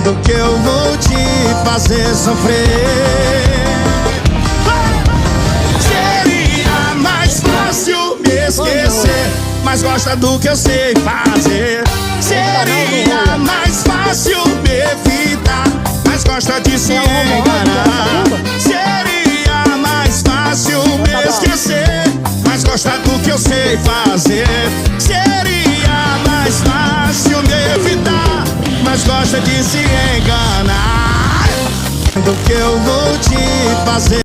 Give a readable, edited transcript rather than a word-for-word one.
do que eu vou te fazer sofrer. Seria mais fácil me esquecer, mas gosta do que eu sei fazer. Seria mais fácil me evitar, mas gosta de se enganar. Seria mais fácil me esquecer, mas gosta do que eu sei fazer. Seria mais fácil me evitar, mas gosta de se enganar. Do que eu vou te fazer